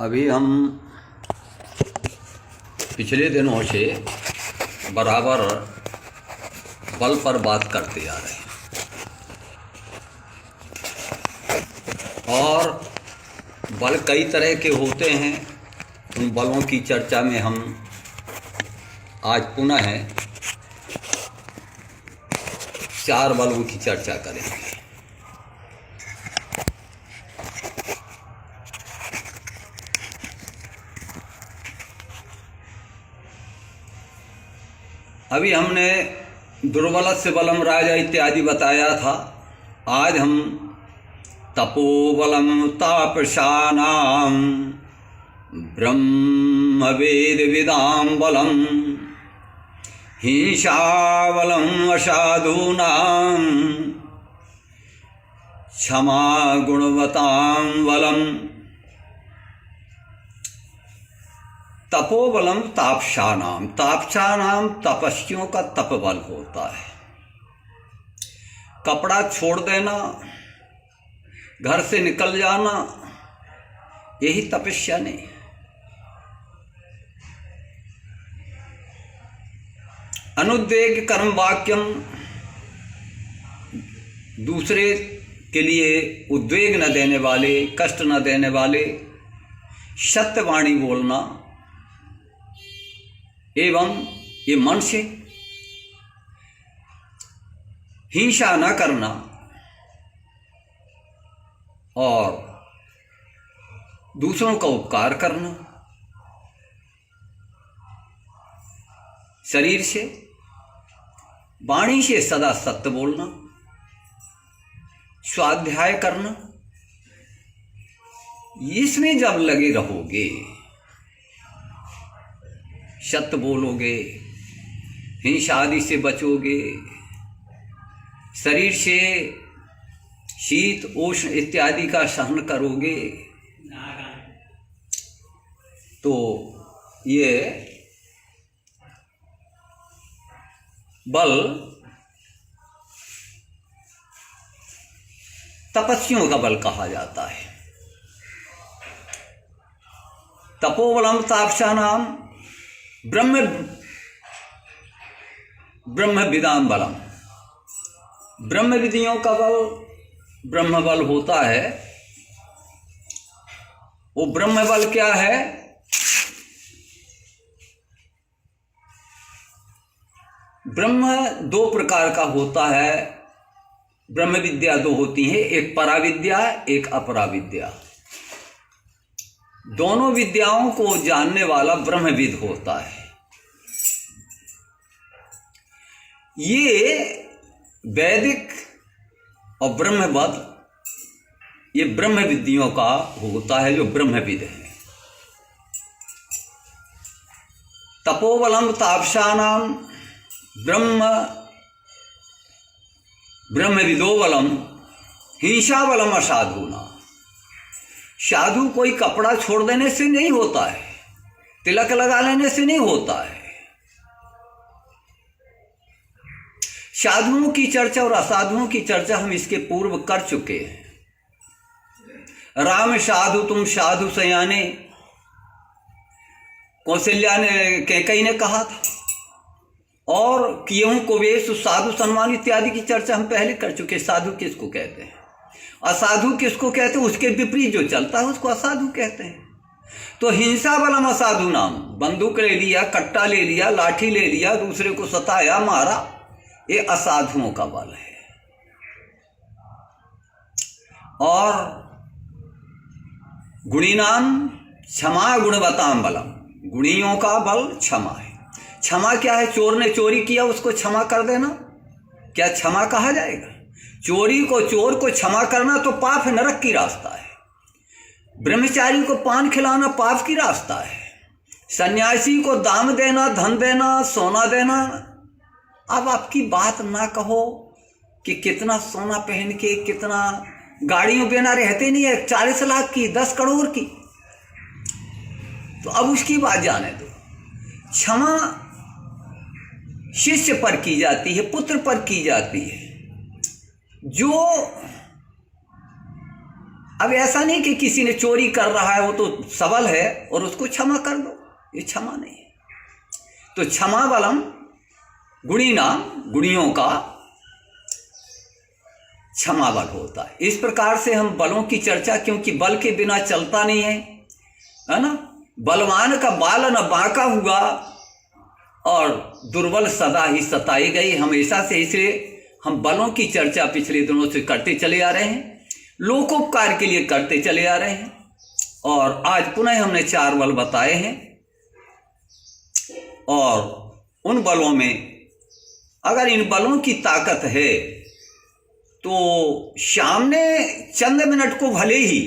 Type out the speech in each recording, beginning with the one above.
अभी हम पिछले दिनों से बराबर बल पर बात करते आ रहे हैं और बल कई तरह के होते हैं। उन बलों की चर्चा में हम आज पुनः 4 बलों की चर्चा करेंगे। अभी हमने दुर्बलस्य बलम राजा इत्यादि बताया था। आज हम तपोबलम तापसानां ब्रह्मवेद विदाम बलम हिंसाबलम असाधूनां क्षमा गुणवतां बलम। तपोबलम तापसानाम, तापसानाम तपस्वियों का तपबल होता है। कपड़ा छोड़ देना, घर से निकल जाना, यही तपस्या नहीं। अनुद्वेग कर्म वाक्यम, दूसरे के लिए उद्वेग न देने वाले, कष्ट न देने वाले सत्यवाणी बोलना, एवं ये मन से हिंसा न करना और दूसरों का उपकार करना, शरीर से वाणी से सदा सत्य बोलना, स्वाध्याय करना, इसमें जब लगे रहोगे, सत्य बोलोगे, हिंसा आदि से बचोगे, शरीर से शीत उष्ण इत्यादि का सहन करोगे, तो ये बल तपस्वियों का बल कहा जाता है। तपोबलम तापसानाम ब्रह्म विदाम बलम, ब्रह्म विधियों का बल ब्रह्म बल होता है। वो ब्रह्म बल क्या है? ब्रह्म 2 प्रकार का होता है। ब्रह्म विद्या 2 होती है, एक पराविद्या, एक अपराविद्या। दोनों विद्याओं को जानने वाला ब्रह्मविद होता है। ये वैदिक और ब्रह्मवाद, ये ब्रह्म विद्याओं का होता है, जो ब्रह्मविद है। तपोबलम तापसानाम ब्रह्मविदो बलम हिंसा बलम असाधूना। साधु कोई कपड़ा छोड़ देने से नहीं होता है, तिलक लगा लेने से नहीं होता है। साधुओं की चर्चा और असाधुओं की चर्चा हम इसके पूर्व कर चुके हैं। राम साधु तुम साधु सयाने, कौशल्या ने कैकेयी ने कहा था, और कियों को वेश साधु सम्मान इत्यादि की चर्चा हम पहले कर चुके। साधु किसको कहते हैं, असाधु किसको कहते हैं, उसके विपरीत जो चलता है उसको असाधु कहते हैं। तो हिंसा बलम असाधु नाम, बंदूक ले लिया, कट्टा ले लिया, लाठी ले लिया, दूसरे को सताया, मारा, ये असाधुओं का बल है। और गुणीनाम क्षमा गुणवताम बलम, गुणियों का बल क्षमा है। क्षमा क्या है? चोर ने चोरी किया, उसको क्षमा कर देना, क्या क्षमा कहा जाएगा? चोरी को, चोर को क्षमा करना तो पाप है, नरक की रास्ता है। ब्रह्मचारी को पान खिलाना पाप की रास्ता है। सन्यासी को दान देना, धन देना, सोना देना। अब आपकी बात ना कहो कि कितना सोना पहन के, कितना गाड़ियों बिना रहते नहीं है, 40 लाख की, 10 करोड़ की, तो अब उसकी बात जाने दो। क्षमा शिष्य पर की जाती है, पुत्र पर की जाती है। जो अब ऐसा नहीं कि किसी ने चोरी कर रहा है वो तो सबल है और उसको क्षमा कर दो, ये क्षमा नहीं है। तो क्षमा बलम गुणीनाम, गुणियों का क्षमा बल होता है। इस प्रकार से हम बलों की चर्चा, क्योंकि बल के बिना चलता नहीं है ना। बलवान का बाल न बांका हुआ और दुर्बल सदा ही सताई गई, हमेशा से। इसलिए हम बलों की चर्चा पिछले दिनों से करते चले आ रहे हैं, लोकोपकार के लिए करते चले आ रहे हैं। और आज पुनः हमने 4 बल बताए हैं। और उन बलों में अगर इन बलों की ताकत है तो सामने चंद मिनट को भले ही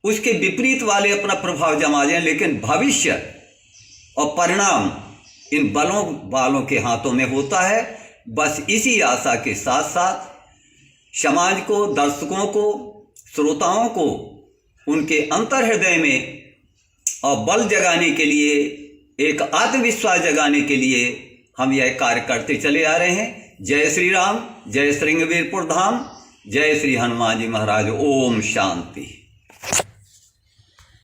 उसके विपरीत वाले अपना प्रभाव जमा जाए, लेकिन भविष्य और परिणाम इन बलों वालों के हाथों में होता है। बस इसी आशा के साथ साथ समाज को, दर्शकों को, श्रोताओं को उनके अंतर हृदय में और बल जगाने के लिए, एक आत्मविश्वास जगाने के लिए हम यह कार्य करते चले आ रहे हैं। जय श्री राम, जय श्रृंगवीरपुर धाम, जय श्री हनुमान जी महाराज। ओम शांति।